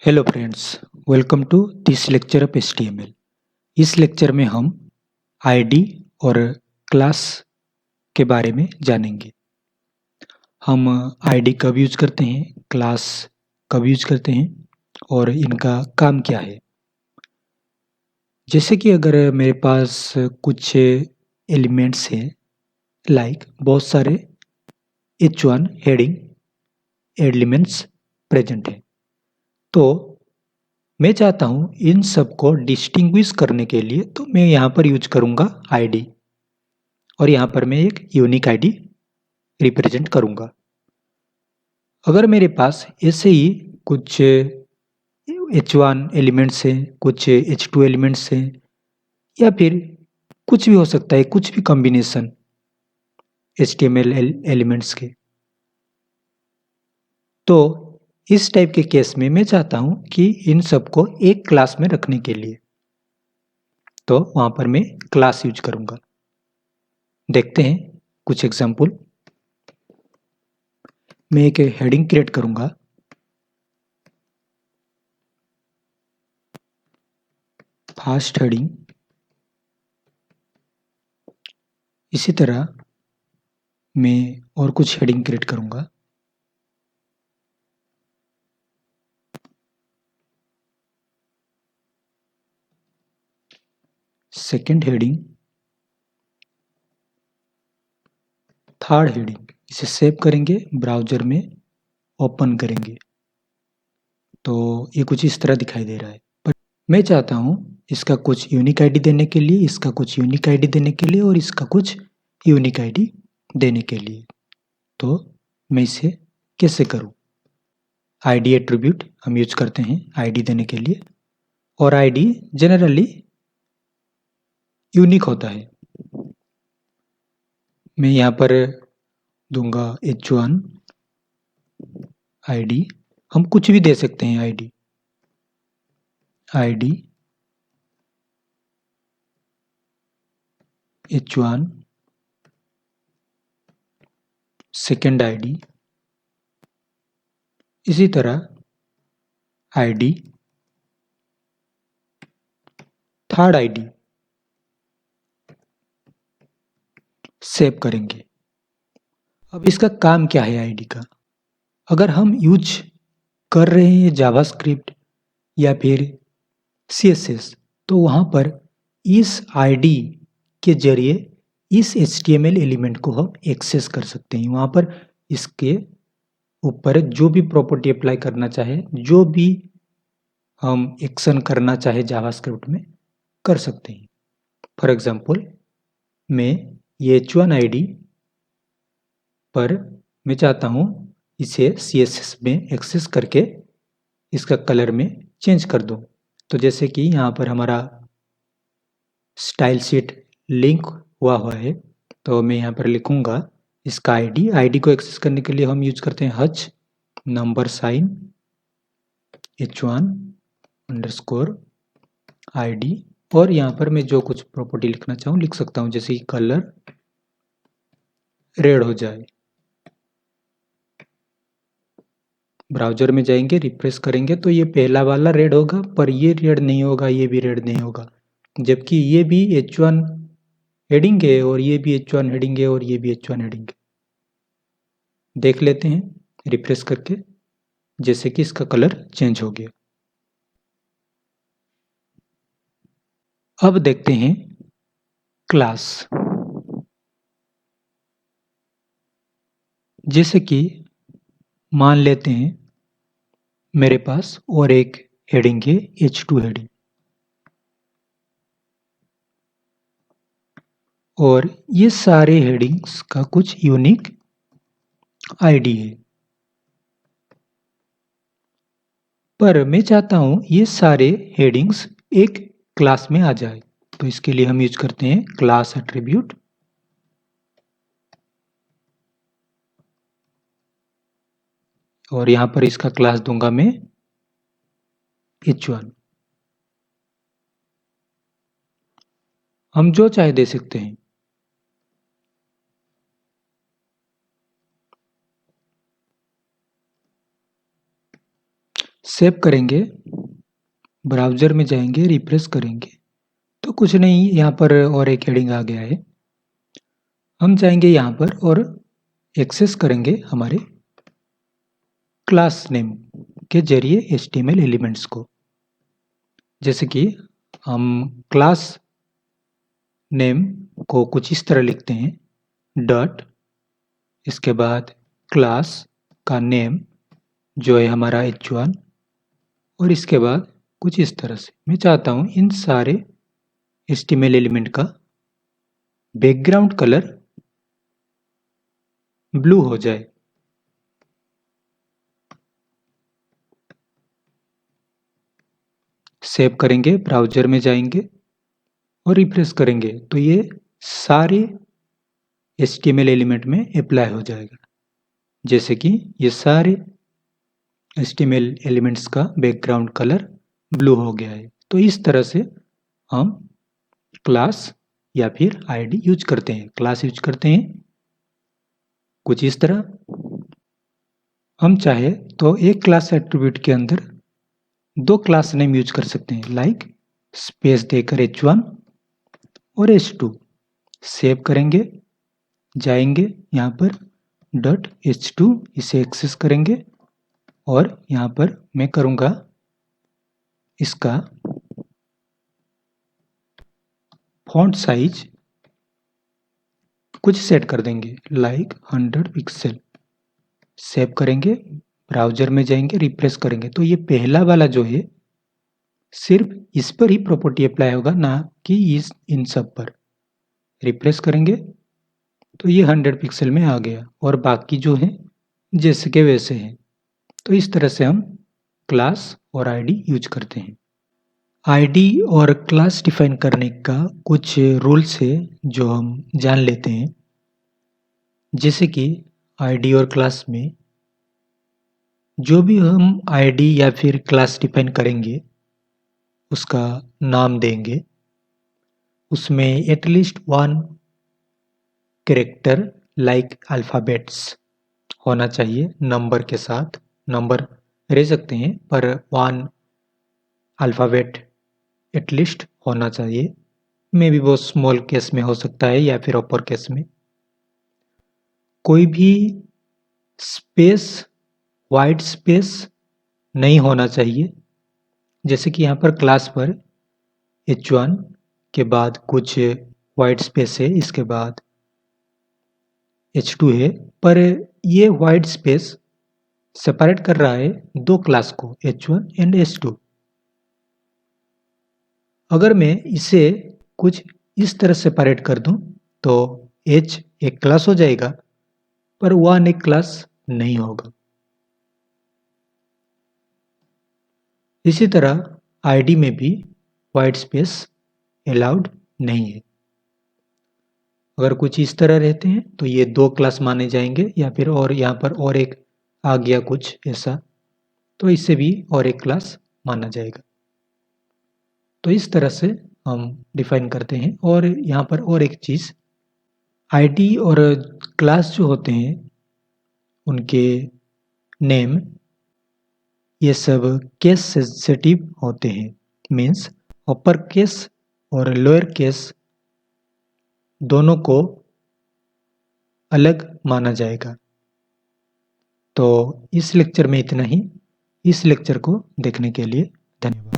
Hello friends, welcome to this lecture of HTML। इस lecture में हम आईडी और क्लास के बारे में जानेंगे। हम आईडी कब यूज करते हैं, क्लास कब यूज करते हैं और इनका काम क्या है। जैसे कि अगर मेरे पास कुछ एलिमेंट्स हैं, लाइक बहुत सारे H1 हेडिंग एलिमेंट्स प्रेजेंट हैं, तो मैं चाहता हूं इन सबको डिस्टिंग्विश करने के लिए, तो मैं यहाँ पर यूज करूंगा आईडी और यहाँ पर मैं एक यूनिक आईडी रिप्रेजेंट करूंगा। अगर मेरे पास ऐसे ही कुछ H1 एलिमेंट्स हैं, कुछ H2 एलिमेंट्स हैं, या फिर कुछ भी हो सकता है, कुछ भी कॉम्बिनेशन HTML एलिमेंट्स के, तो इस टाइप के केस में मैं चाहता हूं कि इन सबको एक क्लास में रखने के लिए, तो वहां पर मैं क्लास यूज करूंगा। देखते हैं कुछ एग्जांपल। मैं एक हेडिंग क्रिएट करूंगा, फास्ट हेडिंग। इसी तरह मैं और कुछ हेडिंग क्रिएट करूंगा। Second heading, third heading. इसे सेव करेंगे, ब्राउजर में ओपन करेंगे, तो ये कुछ इस तरह दिखाई दे रहा है। पर मैं चाहता हूं इसका कुछ यूनिक आईडी देने के लिए, इसका कुछ यूनिक आईडी देने के लिए और इसका कुछ यूनिक आईडी देने के लिए, तो मैं इसे कैसे करूं। आईडी एट्रीब्यूट हम यूज करते हैं आईडी देने के लिए, और आईडी जनरली यूनिक होता है। मैं यहाँ पर दूंगा H1 आईडी। हम कुछ भी दे सकते हैं आईडी H1 सेकेंड आईडी। इसी तरह आईडी थर्ड आईडी सेव करेंगे। अब इसका काम क्या है आईडी का। अगर हम यूज कर रहे हैं जावास्क्रिप्ट या फिर CSS, तो वहां पर इस आईडी के जरिए इस HTML एलिमेंट को हम एक्सेस कर सकते हैं। वहां पर इसके ऊपर जो भी प्रॉपर्टी अप्लाई करना चाहे, जो भी हम एक्शन करना चाहे जावास्क्रिप्ट में, कर सकते हैं। फॉर एग्जांपल, मैं ये H1 आईडी पर मैं चाहता हूं इसे CSS में एक्सेस करके इसका कलर में चेंज कर दूं। तो जैसे कि यहाँ पर हमारा स्टाइल शीट लिंक हुआ है, तो मैं यहाँ पर लिखूंगा इसका आईडी को एक्सेस करने के लिए हम यूज करते हैं h number sign H1 underscore ID, और यहाँ पर मैं जो कुछ प्रॉपर्टी लिखना चाहूँ लिख सकता हूँ, जैसे कि कलर रेड हो जाए। ब्राउजर में जाएंगे, रिफ्रेश करेंगे, तो ये पहला वाला रेड होगा, पर ये रेड नहीं होगा, ये भी रेड नहीं होगा, जबकि ये भी H1 हेडिंग है और ये भी H1 हेडिंग है और ये भी H1 हेडिंग है। देख लेते हैं रिफ्रेश करके, जैसे कि इसका कलर चेंज हो गया। अब देखते हैं क्लास। जैसे कि मान लेते हैं मेरे पास और एक हेडिंग है H2 हेडिंग, और ये सारे हेडिंग्स का कुछ यूनिक आईडी है। पर मैं चाहता हूं ये सारे हेडिंग्स एक क्लास में आ जाए, तो इसके लिए हम यूज करते हैं क्लास एट्रीब्यूट। और यहां पर इसका क्लास दूंगा मैं H1। हम जो चाहे दे सकते हैं। सेव करेंगे, ब्राउज़र में जाएंगे, रिफ्रेश करेंगे तो कुछ नहीं, यहाँ पर और एक हेडिंग आ गया है। हम जाएंगे यहाँ पर और एक्सेस करेंगे हमारे क्लास नेम के जरिए HTML एलिमेंट्स को। जैसे कि हम क्लास नेम को कुछ इस तरह लिखते हैं, डॉट, इसके बाद क्लास का नेम जो है हमारा h1, और इसके बाद कुछ इस तरह से। मैं चाहता हूँ इन सारे HTML एलिमेंट का बैकग्राउंड कलर ब्लू हो जाए। सेव करेंगे, ब्राउज़र में जाएंगे और रिफ्रेश करेंगे तो ये सारे HTML एलिमेंट में अप्लाई हो जाएगा। जैसे कि ये सारे HTML एलिमेंट्स का बैकग्राउंड कलर ब्लू हो गया है। तो इस तरह से हम क्लास या फिर आईडी यूज करते हैं। क्लास यूज करते हैं कुछ इस तरह। हम चाहे तो एक क्लास एट्रीब्यूट के अंदर दो क्लास नेम यूज कर सकते हैं, लाइक स्पेस देकर h1 और h2। सेव करेंगे, जाएंगे यहाँ पर .h2, इसे एक्सेस करेंगे और यहाँ पर मैं करूँगा इसका फॉन्ट साइज कुछ सेट कर देंगे, लाइक 100 पिक्सल। सेव करेंगे, ब्राउज़र में जाएंगे, रिफ्रेश करेंगे तो ये पहला वाला जो है सिर्फ इस पर ही प्रॉपर्टी अप्लाई होगा, ना कि इन सब पर। रिफ्रेश करेंगे तो ये 100 पिक्सल में आ गया और बाकी जो है जैसे के वैसे हैं। तो इस तरह से हम क्लास और आईडी यूज करते हैं। आईडी और क्लास डिफाइन करने का कुछ रूल्स है जो हम जान लेते हैं। जैसे कि आईडी और क्लास में जो भी हम आईडी या फिर क्लास डिफाइन करेंगे उसका नाम देंगे, उसमें एटलीस्ट 1 कैरेक्टर लाइक अल्फ़ाबेट्स होना चाहिए नंबर के साथ। नंबर रह सकते हैं पर 1 अल्फ़ाबेट एटलीस्ट होना चाहिए। मे भी वो स्मॉल केस में हो सकता है या फिर अपर केस में। कोई भी स्पेस, वाइट स्पेस नहीं होना चाहिए। जैसे कि यहाँ पर क्लास पर h1 के बाद कुछ वाइट स्पेस है, इसके बाद h2 है, पर ये वाइट स्पेस सेपरेट कर रहा है दो क्लास को, h1 एंड h2। अगर मैं इसे कुछ इस तरह सेपरेट कर दूं तो h एक क्लास हो जाएगा पर 1 एक क्लास नहीं होगा। इसी तरह आईडी में भी वाइट स्पेस अलाउड नहीं है। अगर कुछ इस तरह रहते हैं तो ये 2 क्लास माने जाएंगे, या फिर और यहाँ पर और एक आ गया कुछ ऐसा तो इससे भी और एक क्लास माना जाएगा। तो इस तरह से हम डिफाइन करते हैं। और यहाँ पर और एक चीज़, आईडी और क्लास जो होते हैं उनके नेम ये सब केस सेंसिटिव होते हैं। मीन्स अपर केस और लोअर केस दोनों को अलग माना जाएगा। तो इस लेक्चर में इतना ही। इस लेक्चर को देखने के लिए धन्यवाद।